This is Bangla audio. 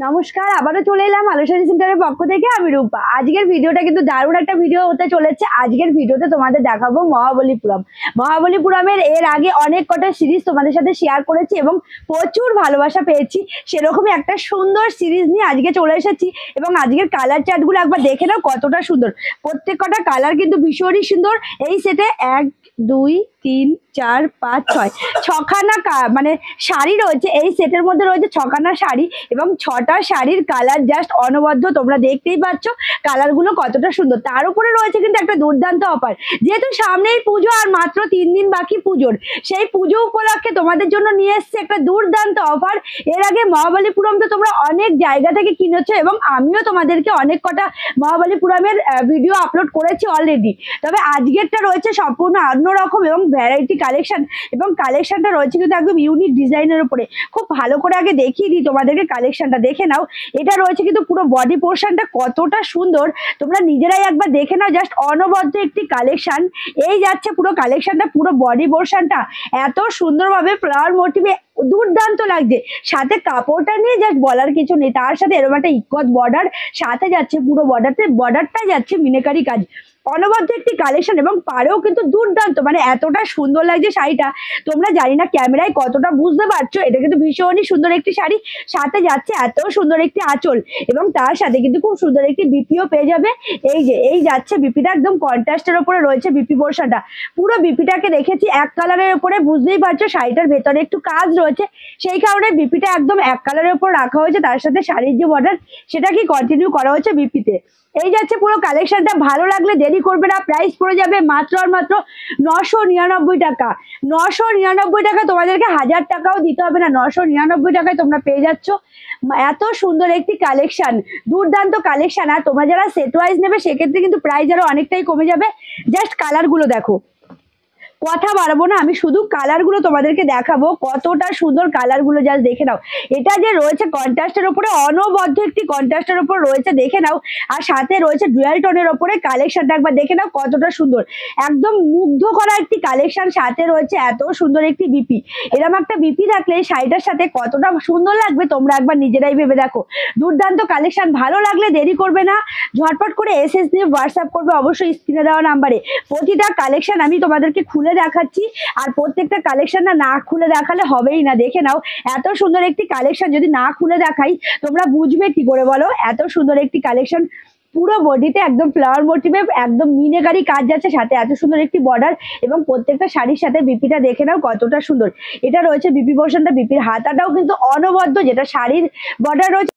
নমস্কার, আবারও চলে এলাম আলো শাড়ি সেন্টারের পক্ষ থেকে। আমি রূপা। আজকের ভিডিওটা কিন্তু দারুণ একটা ভিডিও হতে চলেছে। আজকের ভিডিওতে তোমাদের দেখাবো মহাবলীপুরম। মহাবলীপুরমের এর আগে অনেক কটা সিরিজ তোমাদের সাথে শেয়ার করেছি এবং প্রচুর ভালোবাসা পেয়েছি। সেরকমই একটা সুন্দর সিরিজ নিয়ে আজকে চলে এসেছি এবং আজকের কালার চার্টগুলো একবার দেখে নাও কতটা সুন্দর। প্রত্যেক কটা কালার কিন্তু ভীষণই সুন্দর। এই সেটে 1 2 3 4 5 6 ছখানা মানে শাড়ি রয়েছে। এই সেটের মধ্যে রয়েছে ছখানা শাড়ি এবং ছটা শাড়ির কালার জাস্ট অনবদ্য। তোমরা দেখতেই পাচ্ছ কালারগুলো কতটা সুন্দর। তার উপরে রয়েছে কিন্তু একটা দুর্দান্ত অফার। যেহেতু সামনেই পুজো আর মাত্র 3 দিন বাকি পুজোর, সেই পুজো উপলক্ষে তোমাদের জন্য নিয়ে এসছে একটা দুর্দান্ত অফার। এর আগে মহাবলীপুরম তো তোমরা অনেক জায়গা থেকে কিনেছো এবং আমিও তোমাদেরকে অনেক কটা মহাবলীপুরমের ভিডিও আপলোড করেছি অলরেডি। তবে আজকেরটা রয়েছে সম্পূর্ণ অন্যরকম এবং ভ্যারাইটি কালেকশন, এবং কালেকশনটা রয়েছে কিন্তু একদম ইউনিক ডিজাইনের উপরে। খুব ভালো করে আগে দেখিয়ে দিই তোমাদেরকে, কালেকশনটা দেখে নাও। এটা রয়েছে কিন্তু পুরো বডি পোর্শনটা কতটা সুন্দর, তোমরা নিজেরাই একবার দেখে নাও। জাস্ট অনবদ্য একটি কালেকশন। এই যাচ্ছে পুরো কালেকশনটা, পুরো বডি পোর্শনটা এত সুন্দরভাবে ফ্লাওয়ার মোটিভে দুর্দান্ত লাগছে। সাথে কাপড়টা নিয়ে জাস্ট বলার কিছু নেই। তার সাথে এরকম একটা ইকত বর্ডার সাথে যাচ্ছে, পুরো বর্ডারটাই যাচ্ছে মিনাকারি কাজ। অনবদ্য একটি কালেকশন এবং পাড়েও কিন্তু দুর্দান্ত, মানে এতটা সুন্দর লাগছে শাড়িটা। তোমরা জানি না ক্যামেরায় কতটা বুঝতে পারছো, এটা কিন্তু ভীষণই সুন্দর একটি শাড়ি। সাথে যাচ্ছে এত সুন্দর একটি আঁচল এবং তার সাথে কিন্তু খুব সুন্দর একটি বিপিও পেয়ে যাবে। এই যাচ্ছে বিপিটা একদম কন্ট্রাস্টের উপরে রয়েছে বিপি পোর্শনটা। পুরো বিপিটাকে রেখেছি এক কালারের উপরে, বুঝতেই পারছো শাড়িটার ভেতরে একটু কাজ রয়েছে, সেই কারণে বিপিটা একদম এক কালারের উপর রাখা হয়েছে। তার সাথে শাড়ির যে বর্ডার সেটা কি কন্টিনিউ করা হয়েছে বিপিতে। এই যাচ্ছে পুরো কালেকশনটা। ভালো লাগলে দেরি করবে না, প্রাইস পড়ে যাবে মাত্র আর মাত্র 999 টাকা। 999 টাকা, তোমাদেরকে 1000 টাকাও দিতে হবে না। 999 টাকায় তোমরা পেয়ে যাচ্ছ এত সুন্দর একটি কালেকশন, দুর্দান্ত কালেকশন। আর তোমরা যারা সেট ওয়াইজ নেবে সেক্ষেত্রে কিন্তু প্রাইস আরো অনেকটাই কমে যাবে। জাস্ট কালারগুলো দেখো, কথা বাড়াবো না, আমি শুধু কালারগুলো তোমাদেরকে দেখাবো কতটা সুন্দর কালারগুলো। জাস্ট দেখে নাও। এটা যে রয়েছে কন্ট্রাস্টের উপরে, অনবদ্য একটি কন্ট্রাস্টের উপর রয়েছে, দেখে নাও। আর সাথে রয়েছে ডুয়াল টোনের উপরে কালেকশনটা একবার দেখে নাও কতটা সুন্দর। একদম মুগ্ধ করা একটি কালেকশন। সাথে রয়েছে এত সুন্দর একটি বিপি। এরকম একটা বিপি থাকলে এই শাড়িটার সাথে কতটা সুন্দর লাগবে তোমরা একবার নিজেরাই ভেবে দেখো। দুর্দান্ত কালেকশন। ভালো লাগলে দেরি করবে না, ঝটপট করে এসএস দিয়ে হোয়াটসঅ্যাপ করবে অবশ্যই স্ক্রিনে দেওয়া নাম্বারে। প্রতিটা কালেকশন আমি তোমাদেরকে খুলে দেখাচ্ছি, আর প্রত্যেকটা কালেকশন না খুলে দেখালে হবেই না। দেখে নাও এত সুন্দর একটি কালেকশন, যদি না খুলে দেখাই তোমরা বুঝবে কি করে বলো। এত সুন্দর একটি কালেকশন, পুরো বডিতে একদম ফ্লাওয়ার মোটিভে একদম মিনাকারি কাজ যাচ্ছে, সাথে এত সুন্দর একটি বর্ডার এবং প্রত্যেকটা শাড়ির সাথে বিপিটা দেখে নাও কতটা সুন্দর। এটা রয়েছে বিপি পোর্শনটা, বিপির হাতাটাও কিন্তু অনবদ্য, যেটা শাড়ির বর্ডার রয়েছে